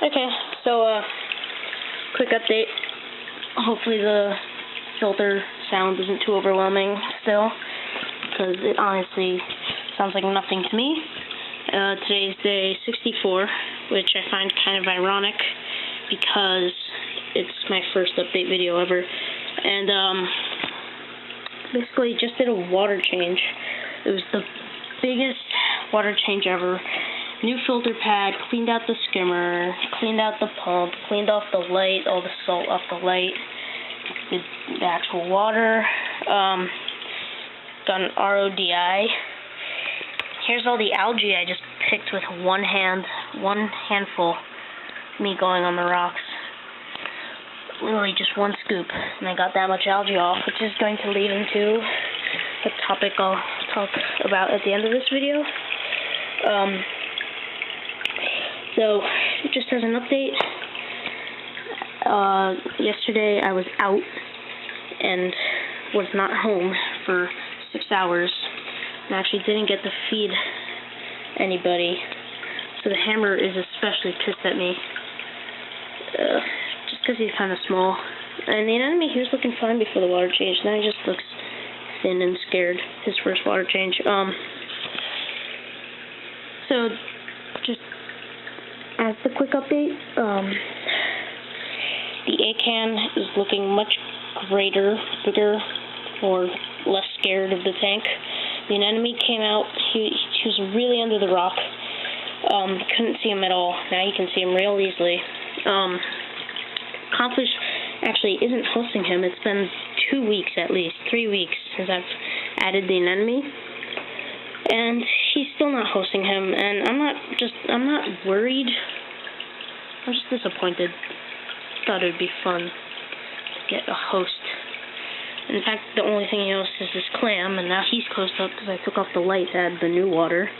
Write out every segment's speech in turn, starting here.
Okay, so quick update. Hopefully the filter sound isn't too overwhelming still, because it honestly sounds like nothing to me. Today's day 64, which I find kind of ironic because it's my first update video ever. And basically just did a water change. It was the biggest water change ever. New filter pad, cleaned out the skimmer, cleaned out the pump, cleaned off the light, all the salt off the light, did the actual water, done RODI. Here's all the algae I just picked with one handful, me going on the rocks. Literally just one scoop, and I got that much algae off, which is going to lead into the topic I'll talk about at the end of this video. So, just as an update, yesterday I was out and was not home for 6 hours, and actually didn't get to feed anybody, so the hammer is especially pissed at me, just because he's kind of small. And the enemy, he was looking fine before the water change, now he just looks thin and scared, his first water change. So, just as the quick update, the A-can is looking much greater, bigger, or less scared of the tank. The enemy came out, he was really under the rock, couldn't see him at all. Now you can see him real easily. Accomplish actually isn't hosting him. It's been 2 weeks at least, 3 weeks since I've added the enemy, and he's still not hosting him. And I'm not worried. I'm just disappointed. Thought it would be fun to get a host. In fact, the only thing he hosts is this clam, and now he's closed up because I took off the light to add the new water.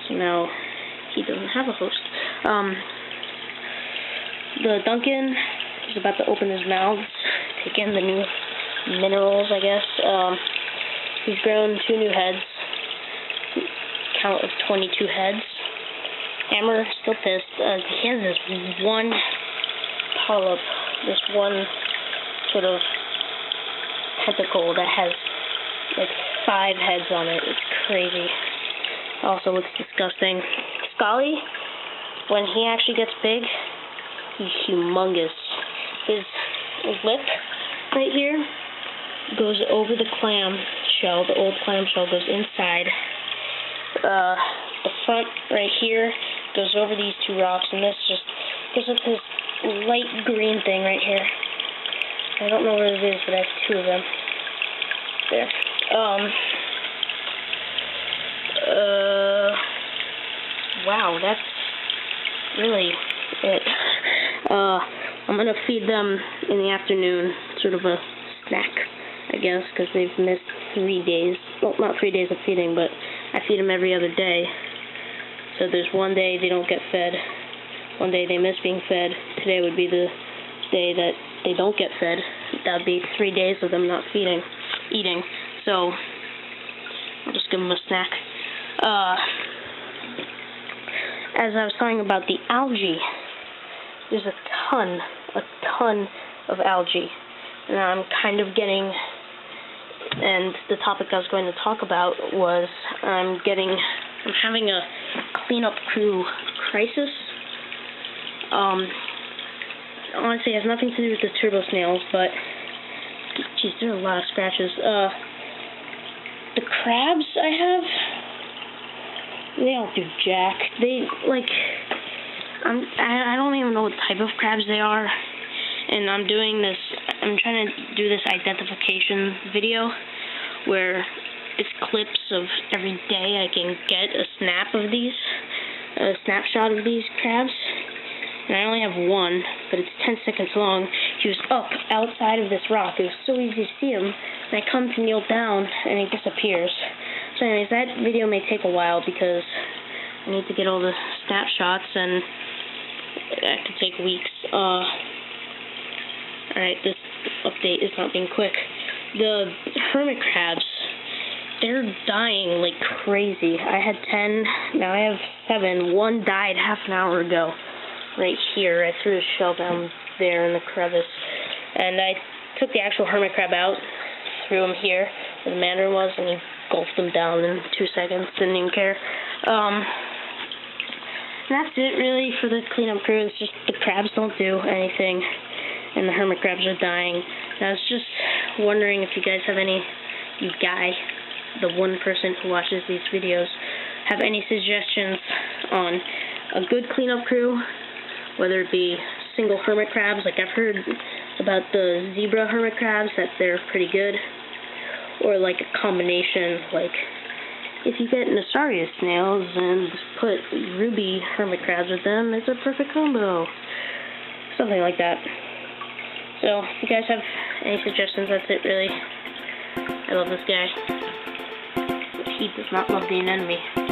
So now he doesn't have a host. The Duncan is about to open his mouth, take in the new minerals, I guess. He's grown 2 new heads. Count of 22 heads. Hammer still pissed. He has this one polyp, this one sort of tentacle that has like 5 heads on it. It's crazy. Also looks disgusting. Scully, when he actually gets big, he's humongous. His lip right here goes over the clam shell. The old clam shell goes inside. The front right here goes over these 2 rocks, and this just gives us this light green thing right here. I don't know what it is, but I have 2 of them. There. Wow, that's really it. I'm gonna feed them in the afternoon, sort of a snack, I guess, because they've missed 3 days. Well, not 3 days of feeding, but I feed them every other day. So there's one day they don't get fed, one day they miss being fed. Today would be the day that they don't get fed. That would be 3 days of them not eating. So I'll just give them a snack. As I was talking about the algae, there's a ton of algae, and I'm kind of getting. And the topic I was going to talk about was I'm having a cleanup crew crisis. Honestly, it has nothing to do with the turbo snails, but geez, there are a lot of scratches. The crabs I have, they don't do jack. They I don't even know what type of crabs they are. And I'm trying to do this identification video where it's clips of every day I can get a snapshot of these crabs. And I only have one, but it's 10 seconds long. He was up outside of this rock. It was so easy to see him. And I come to kneel down, and he disappears. So anyways, that video may take a while because I need to get all the snapshots, and that could take weeks. Alright, this update is not being quick. The hermit crabs, they're dying like crazy. I had 10, now I have 7. One died half an hour ago. right here. I threw a shell down there in the crevice, and I took the actual hermit crab out, threw him here where the mandarin was, and he gulped him down in 2 seconds. Didn't even care. And that's it really for the cleanup crew. It's just the crabs don't do anything, and the hermit crabs are dying. And I was just wondering if you guys have any, the one person who watches these videos, have any suggestions on a good cleanup crew, whether it be single hermit crabs, like I've heard about the zebra hermit crabs, that they're pretty good, or like a combination, like if you get Nasaria snails and put ruby hermit crabs with them, it's a perfect combo. Something like that. So, if you guys have any suggestions, that's it really. I love this guy. He does not love the anemone.